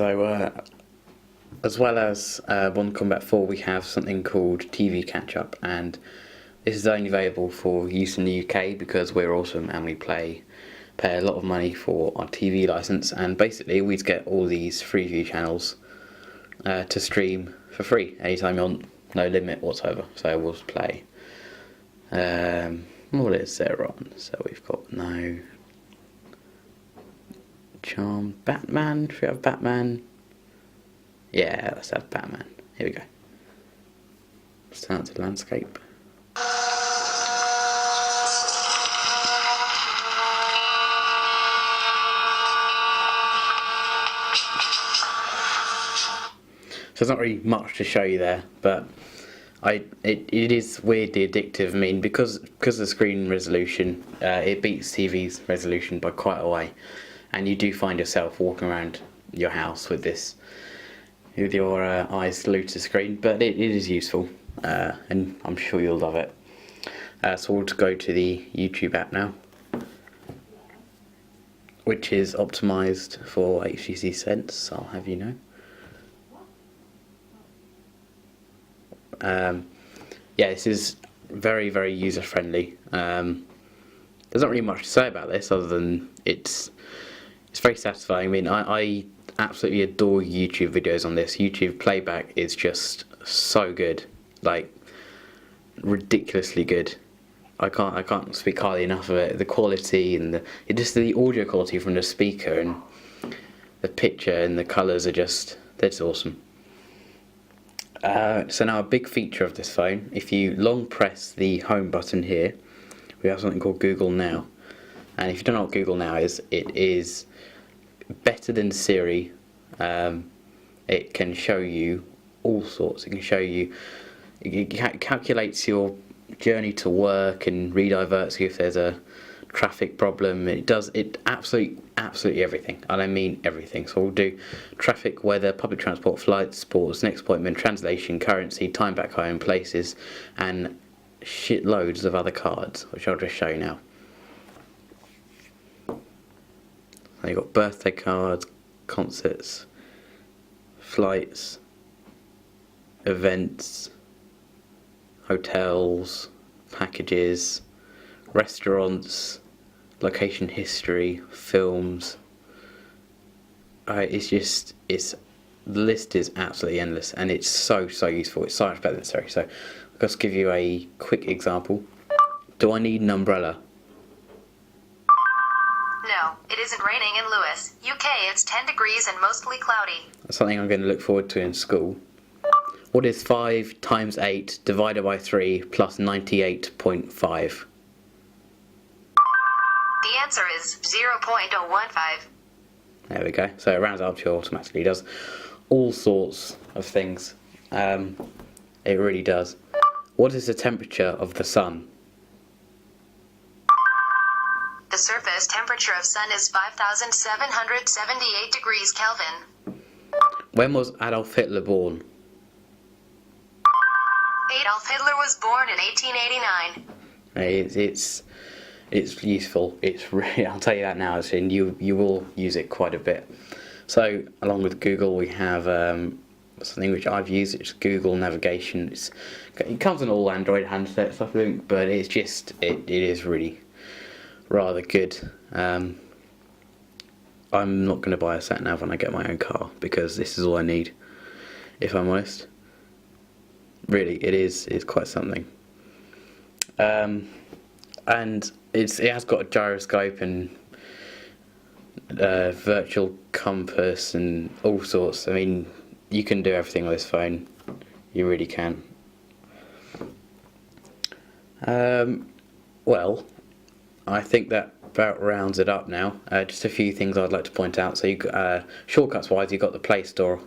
As well as Modern Combat 4, we have something called TV Catch-Up, and this is only available for use in the UK because we're awesome and we pay a lot of money for our TV license, and basically we get all these Freeview channels to stream for free anytime you want, no limit whatsoever. So we'll play. What is there on? So we've got no Charm, Batman. Should we have Batman? Yeah, let's have Batman. Here we go. Let's turn out to landscape. So there's not really much to show you there, but it is weirdly addictive. I mean, because of the screen resolution, it beats TV's resolution by quite a way, and you do find yourself walking around your house with your eyes glued to the screen. But it is useful, and I'm sure you'll love it. So we'll go to the YouTube app now, which is optimised for HTC Sense, I'll have you know. Yeah, this is very, very user friendly. There's not really much to say about this other than it's very satisfying. I mean, I absolutely adore YouTube videos on this. YouTube playback is just so good, like ridiculously good. I can't speak highly enough of it. The quality and the audio quality from the speaker and the picture and the colours are just awesome. So now a big feature of this phone, if you long press the home button here, we have something called Google Now. And if you don't know what Google Now is, it is better than Siri. It can show you all sorts. It calculates your journey to work and rediverts you if there's a traffic problem. It does absolutely everything, and I mean everything. So we'll do traffic, weather, public transport, flights, sports, next appointment, translation, currency, time back home, places, and shitloads of other cards, which I'll just show you now. So you've got birthday cards, concerts, flights, events, hotels, packages, restaurants, location history, films. The list is absolutely endless, and it's so useful. It's so much better than Siri. So I'll just give you a quick example. Do I need an umbrella? No, it isn't raining in Lewis, UK. It's 10 degrees and mostly cloudy. That's something I'm going to look forward to in school. What is 5 times 8 divided by 3 plus 98.5? The answer is 0.015. There we go. So it rounds up to automatically. It does all sorts of things. It really does. What is the temperature of the sun? The surface temperature of sun is 5,778 degrees Kelvin. When was Adolf Hitler born? Adolf Hitler was born in 1889. It's useful. It's really, I'll tell you that now. And you will use it quite a bit. So along with Google, we have something which I've used. It's Google Navigation. It comes on all Android handsets, I think, but it is really rather good. I'm not going to buy a sat nav when I get my own car because this is all I need, if I'm honest. Really, it's quite something. And it has got a gyroscope and virtual compass and all sorts. I mean, you can do everything with this phone. You really can. Well, I think that about rounds it up now. Just a few things I'd like to point out. So, shortcuts wise, you've got the Play Store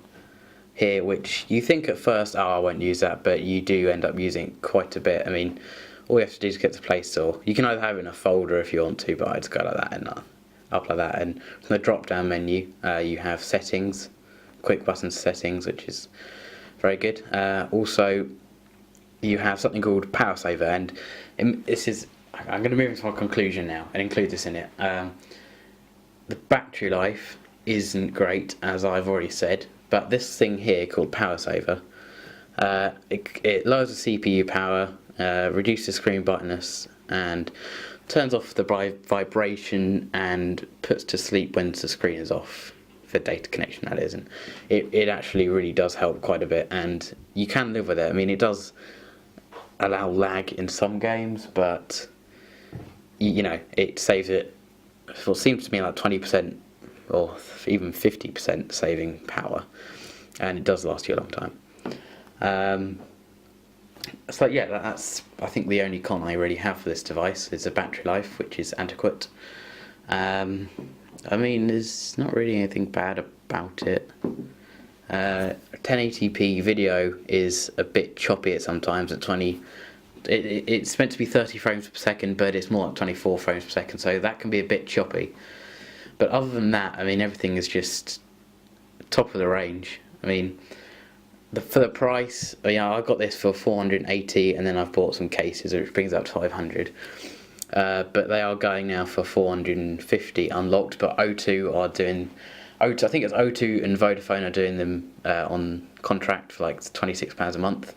here, which you think at first, oh, I won't use that, but you do end up using quite a bit. I mean, all you have to do is get to Play Store. You can either have it in a folder if you want to, but I just go like that and up like that. And from the drop down menu, you have settings, quick button settings, which is very good. Also, you have something called Power Saver, and this is, I'm going to move into my conclusion now and include this in it. The battery life isn't great, as I've already said, but this thing here called Power Saver, it lowers the CPU power, reduces screen brightness, and turns off the vibration and puts to sleep when the screen is off, for data connection that is, and it actually really does help quite a bit, and you can live with it. I mean, it does allow lag in some games, but you know, it saves it, well, it seems to me like 20% or even 50% saving power, and it does last you a long time. So yeah, that's I think the only con I really have for this device is the battery life, which is adequate. I mean, there's not really anything bad about it. 1080p video is a bit choppy at sometimes at 20. It's meant to be 30 frames per second, but it's more like 24 frames per second, so that can be a bit choppy. But other than that, I mean, everything is just top of the range. I mean, for the price, I got this for 480, and then I've bought some cases, which brings it up to 500. But they are going now for 450 unlocked. But O2 are doing, I think it's O2 and Vodafone are doing them on contract for like £26 a month.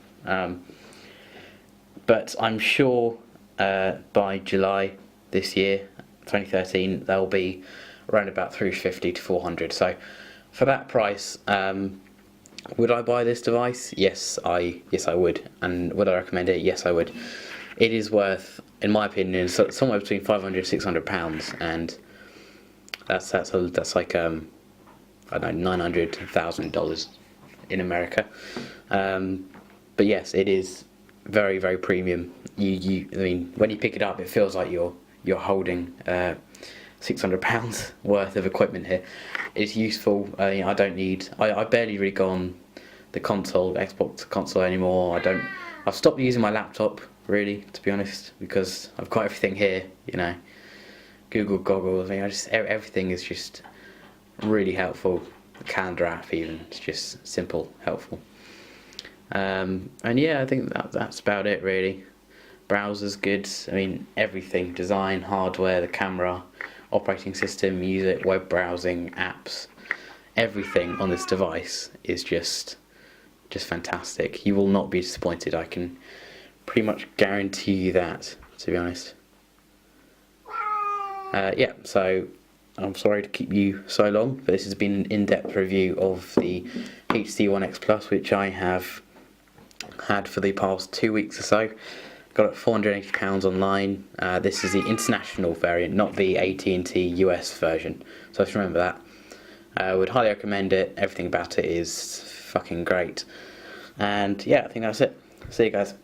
But I'm sure by July this year, 2013, they'll be around about 350 to 400. So for that price, would I buy this device? Yes, I would. And would I recommend it? Yes, I would. It is worth, in my opinion, somewhere between £500 and £600, and that's like I don't know, $900 to $1,000 in America. But yes, it is very, very premium. I mean, when you pick it up, it feels like you're holding £600 worth of equipment here. It's useful. I barely really go on the Xbox console anymore. I've stopped using my laptop, really, to be honest, because I've got everything here, you know, Google goggles. Everything is just really helpful. The calendar app, even, it's just simple, helpful. And yeah, I think that's about it, really. Browser's good. I mean, everything: design, hardware, the camera, operating system, music, web browsing, apps. Everything on this device is just fantastic. You will not be disappointed. I can pretty much guarantee you that, to be honest. Yeah, so I'm sorry to keep you so long, but this has been an in-depth review of the HTC One X Plus, which I have had for the past 2 weeks or so. Got it £480 online. This is the international variant, not the AT&T US version, so just remember that. I would highly recommend it. Everything about it is fucking great. And yeah, I think that's it. See you guys.